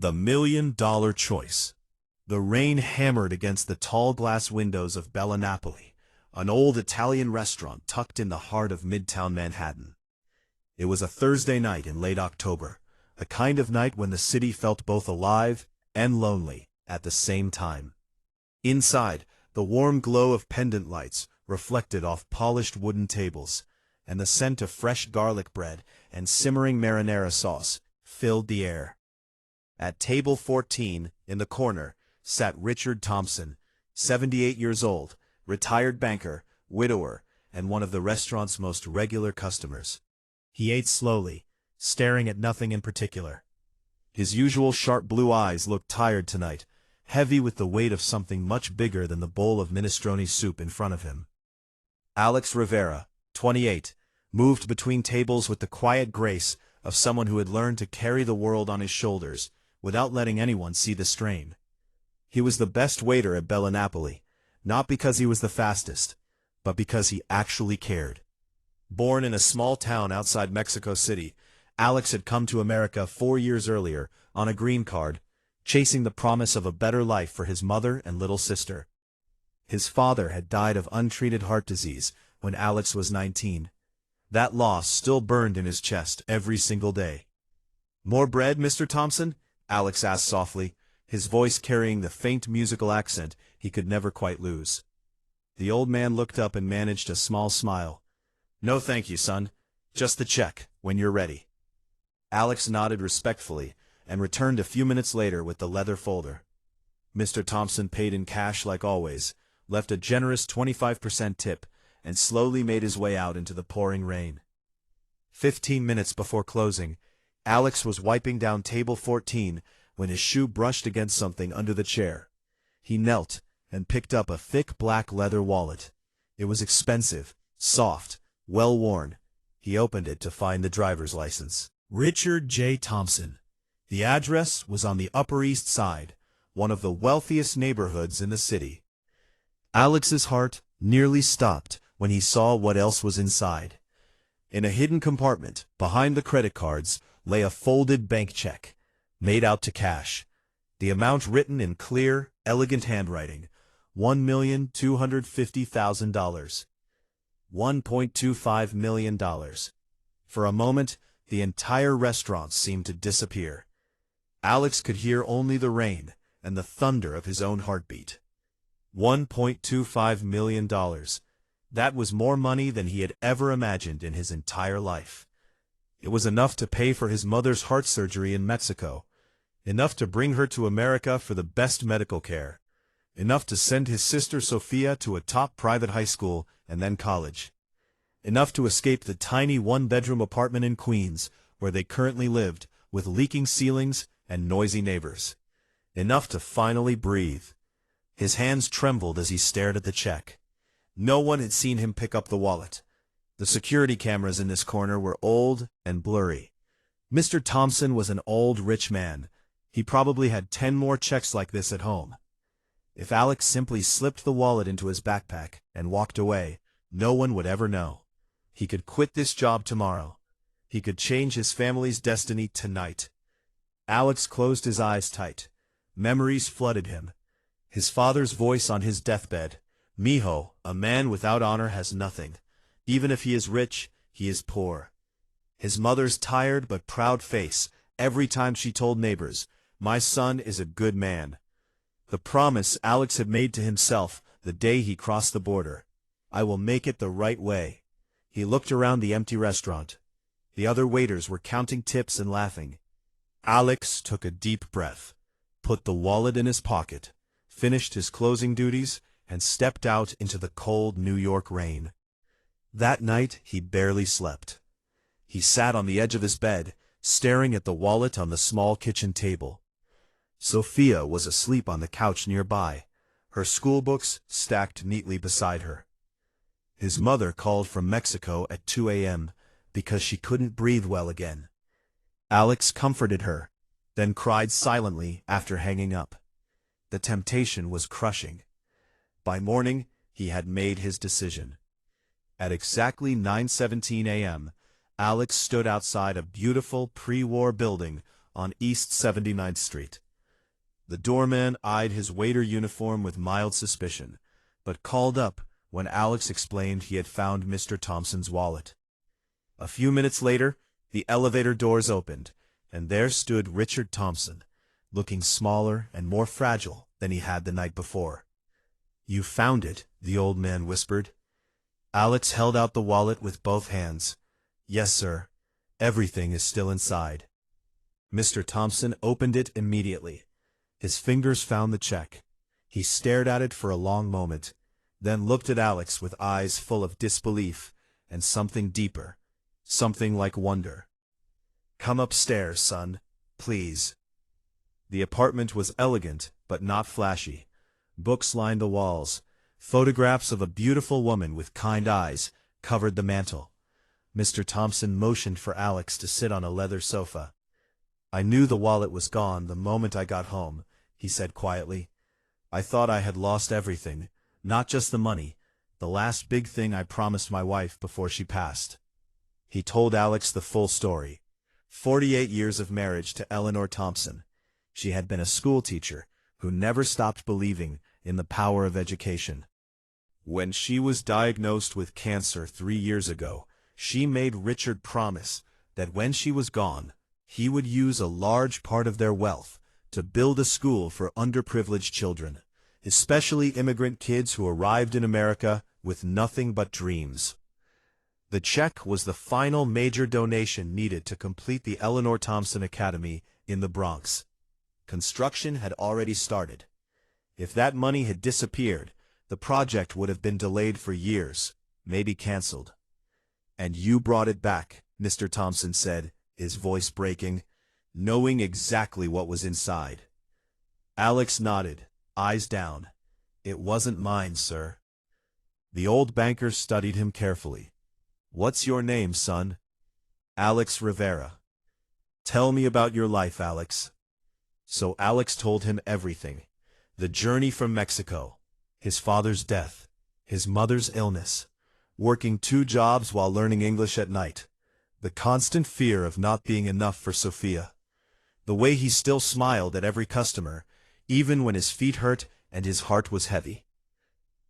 The Million-Dollar Choice. The rain hammered against the tall glass windows of Bella Napoli, an old Italian restaurant tucked in the heart of Midtown Manhattan. It was a Thursday night in late October, a kind of night when the city felt both alive and lonely at the same time. Inside, the warm glow of pendant lights reflected off polished wooden tables, and the scent of fresh garlic bread and simmering marinara sauce filled the air. At table 14, in the corner, sat Richard Thompson, 78 years old, retired banker, widower, and one of the restaurant's most regular customers. He ate slowly, staring at nothing in particular. His usual sharp blue eyes looked tired tonight, heavy with the weight of something much bigger than the bowl of minestrone soup in front of him. Alex Rivera, 28, moved between tables with the quiet grace of someone who had learned to carry the world on his shoulders without letting anyone see the strain. He was the best waiter at Bella Napoli, not because he was the fastest, but because he actually cared. Born in a small town outside Mexico City, Alex had come to America 4 years earlier on a green card, chasing the promise of a better life for his mother and little sister. His father had died of untreated heart disease when Alex was 19. That loss still burned in his chest every single day. "More bread, Mr. Thompson?" Alex asked softly, his voice carrying the faint musical accent he could never quite lose. The old man looked up and managed a small smile. "No thank you, son. Just the check, when you're ready." Alex nodded respectfully and returned a few minutes later with the leather folder. Mr. Thompson paid in cash like always, left a generous 25% tip, and slowly made his way out into the pouring rain. 15 minutes before closing, Alex was wiping down table 14 when his shoe brushed against something under the chair. He knelt and picked up a thick black leather wallet. It was expensive, soft, well-worn. He opened it to find the driver's license. Richard J. Thompson. The address was on the Upper East Side, one of the wealthiest neighborhoods in the city. Alex's heart nearly stopped when he saw what else was inside. In a hidden compartment, behind the credit cards, lay a folded bank check, made out to cash. The amount written in clear, elegant handwriting, $1,250,000. $1.25 million. For a moment, the entire restaurant seemed to disappear. Alex could hear only the rain and the thunder of his own heartbeat. $1.25 million. That was more money than he had ever imagined in his entire life. It was enough to pay for his mother's heart surgery in Mexico, enough to bring her to America for the best medical care, enough to send his sister Sophia to a top private high school and then college, enough to escape the tiny one-bedroom apartment in Queens where they currently lived, with leaking ceilings and noisy neighbors, enough to finally breathe. His hands trembled as he stared at the check. No one had seen him pick up the wallet. The security cameras in this corner were old and blurry. Mr. Thompson was an old rich man. He probably had 10 more checks like this at home. If Alex simply slipped the wallet into his backpack and walked away, no one would ever know. He could quit this job tomorrow. He could change his family's destiny tonight. Alex closed his eyes tight. Memories flooded him. His father's voice on his deathbed. "Mijo, a man without honor has nothing. Even if he is rich, he is poor." His mother's tired but proud face every time she told neighbors, "My son is a good man." The promise Alex had made to himself the day he crossed the border. "I will make it the right way." He looked around the empty restaurant. The other waiters were counting tips and laughing. Alex took a deep breath, put the wallet in his pocket, finished his closing duties, and stepped out into the cold New York rain. That night he barely slept. He sat on the edge of his bed, staring at the wallet on the small kitchen table. Sophia was asleep on the couch nearby, her schoolbooks stacked neatly beside her. His mother called from Mexico at 2 a.m. because she couldn't breathe well again. Alex comforted her, then cried silently after hanging up. The temptation was crushing. By morning, he had made his decision. At exactly 9:17 a.m., Alex stood outside a beautiful pre-war building on East 79th Street. The doorman eyed his waiter uniform with mild suspicion, but called up when Alex explained he had found Mr. Thompson's wallet. A few minutes later, the elevator doors opened, and there stood Richard Thompson, looking smaller and more fragile than he had the night before. "You found it," the old man whispered. Alex held out the wallet with both hands. "Yes, sir. Everything is still inside." Mr. Thompson opened it immediately. His fingers found the check. He stared at it for a long moment, then looked at Alex with eyes full of disbelief and something deeper, something like wonder. "Come upstairs, son, please." The apartment was elegant, but not flashy. Books lined the walls. Photographs of a beautiful woman with kind eyes covered the mantel. Mr. Thompson motioned for Alex to sit on a leather sofa. "I knew the wallet was gone the moment I got home," he said quietly. "I thought I had lost everything, not just the money, the last big thing I promised my wife before she passed." He told Alex the full story. 48 years of marriage to Eleanor Thompson. She had been a schoolteacher who never stopped believing in the power of education. When she was diagnosed with cancer 3 years ago, she made Richard promise that when she was gone, he would use a large part of their wealth to build a school for underprivileged children, especially immigrant kids who arrived in America with nothing but dreams. The check was the final major donation needed to complete the Eleanor Thompson Academy in the Bronx. Construction had already started. If that money had disappeared, the project would have been delayed for years, maybe canceled. "And you brought it back," Mr. Thompson said, his voice breaking, knowing exactly what was inside. Alex nodded, eyes down. "It wasn't mine, sir." The old banker studied him carefully. "What's your name, son?" "Alex Rivera." "Tell me about your life, Alex." So Alex told him everything. The journey from Mexico, his father's death, his mother's illness, working 2 jobs while learning English at night, the constant fear of not being enough for Sophia, the way he still smiled at every customer, even when his feet hurt and his heart was heavy.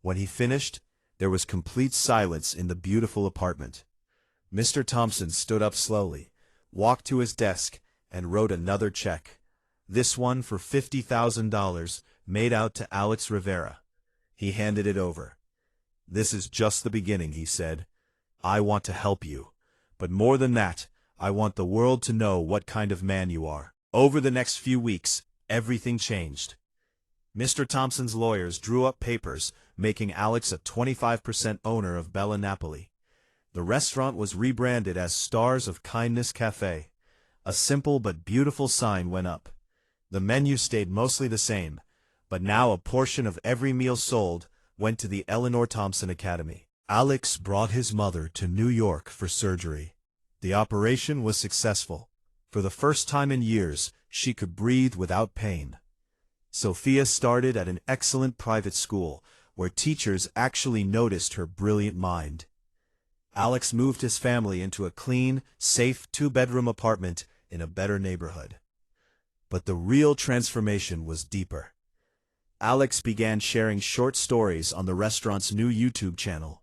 When he finished, there was complete silence in the beautiful apartment. Mr. Thompson stood up slowly, walked to his desk, and wrote another check. This one for $50,000, made out to Alex Rivera. He handed it over. "This is just the beginning," he said. "I want to help you. But more than that, I want the world to know what kind of man you are." Over the next few weeks, everything changed. Mr. Thompson's lawyers drew up papers, making Alex a 25% owner of Bella Napoli. The restaurant was rebranded as Stars of Kindness Cafe. A simple but beautiful sign went up. The menu stayed mostly the same, but now a portion of every meal sold went to the Eleanor Thompson Academy. Alex brought his mother to New York for surgery. The operation was successful. For the first time in years, she could breathe without pain. Sophia started at an excellent private school, where teachers actually noticed her brilliant mind. Alex moved his family into a clean, safe 2-bedroom apartment in a better neighborhood. But the real transformation was deeper. Alex began sharing short stories on the restaurant's new YouTube channel.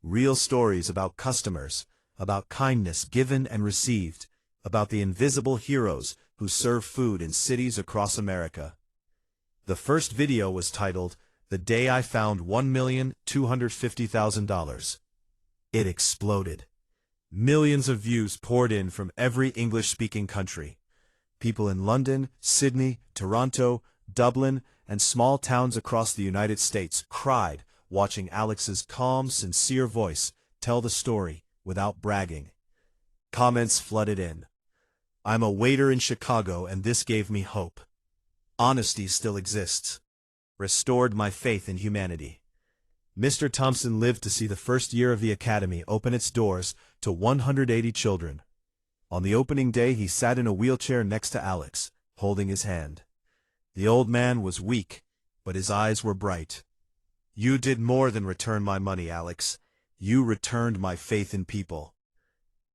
Real stories about customers, about kindness given and received, about the invisible heroes who serve food in cities across America. The first video was titled, "The Day I Found $1,250,000. It exploded. Millions of views poured in from every English-speaking country. People in London, Sydney, Toronto, Dublin, and small towns across the United States cried, watching Alex's calm, sincere voice tell the story without bragging. Comments flooded in. "I'm a waiter in Chicago and this gave me hope. Honesty still exists. Restored my faith in humanity." Mr. Thompson lived to see the first year of the Academy open its doors to 180 children. On the opening day, he sat in a wheelchair next to Alex, holding his hand. The old man was weak, but his eyes were bright. "You did more than return my money, Alex. You returned my faith in people."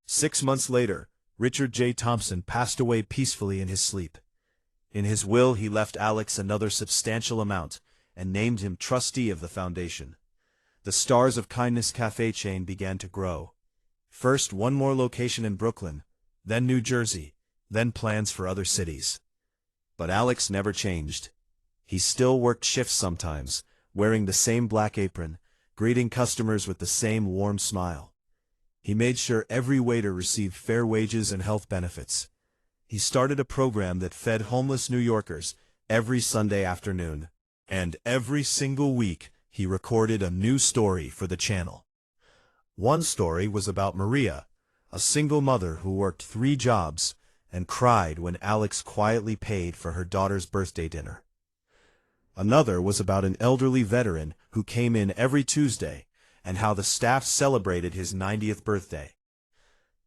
6 months later, Richard J. Thompson passed away peacefully in his sleep. In his will he left Alex another substantial amount and named him trustee of the foundation. The Stars of Kindness cafe chain began to grow. First one more location in Brooklyn, then New Jersey, then plans for other cities. But Alex never changed. He still worked shifts sometimes, wearing the same black apron, greeting customers with the same warm smile. He made sure every waiter received fair wages and health benefits. He started a program that fed homeless New Yorkers every Sunday afternoon. And every single week, he recorded a new story for the channel. One story was about Maria, a single mother who worked 3 jobs and cried when Alex quietly paid for her daughter's birthday dinner. Another was about an elderly veteran who came in every Tuesday and how the staff celebrated his 90th birthday.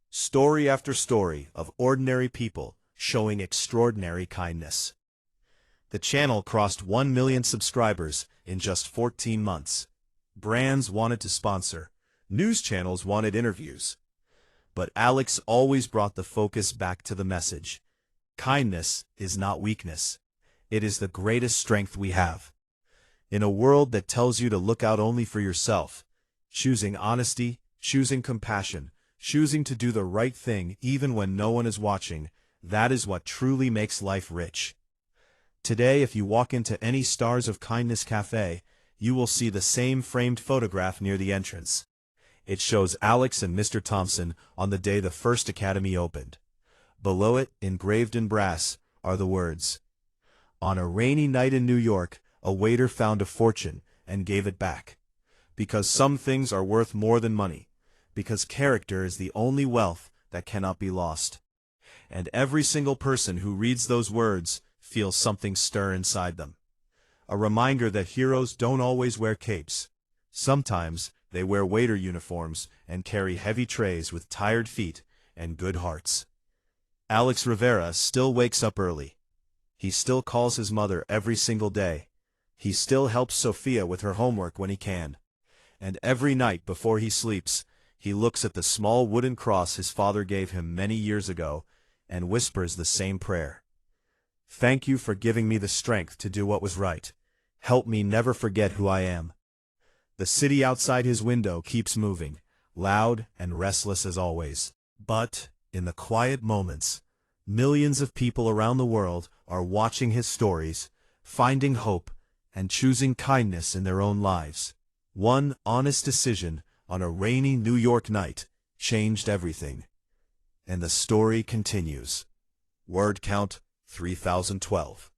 Story after story of ordinary people showing extraordinary kindness. The channel crossed 1 million subscribers in just 14 months. Brands wanted to sponsor. News channels wanted interviews. But Alex always brought the focus back to the message. Kindness is not weakness. It is the greatest strength we have. In a world that tells you to look out only for yourself, choosing honesty, choosing compassion, choosing to do the right thing even when no one is watching, that is what truly makes life rich. Today, if you walk into any Stars of Kindness cafe, you will see the same framed photograph near the entrance. It shows Alex and Mr. Thompson on the day the first academy opened. Below it, engraved in brass, are the words, "On a rainy night in New York, a waiter found a fortune and gave it back. Because some things are worth more than money. Because character is the only wealth that cannot be lost." And every single person who reads those words feels something stir inside them. A reminder that heroes don't always wear capes. Sometimes they wear waiter uniforms and carry heavy trays with tired feet and good hearts. Alex Rivera still wakes up early. He still calls his mother every single day. He still helps Sophia with her homework when he can. And every night before he sleeps, he looks at the small wooden cross his father gave him many years ago and whispers the same prayer. "Thank you for giving me the strength to do what was right. Help me never forget who I am." The city outside his window keeps moving, loud and restless as always. But, in the quiet moments, millions of people around the world are watching his stories, finding hope, and choosing kindness in their own lives. One honest decision on a rainy New York night changed everything. And the story continues. Word count 3012.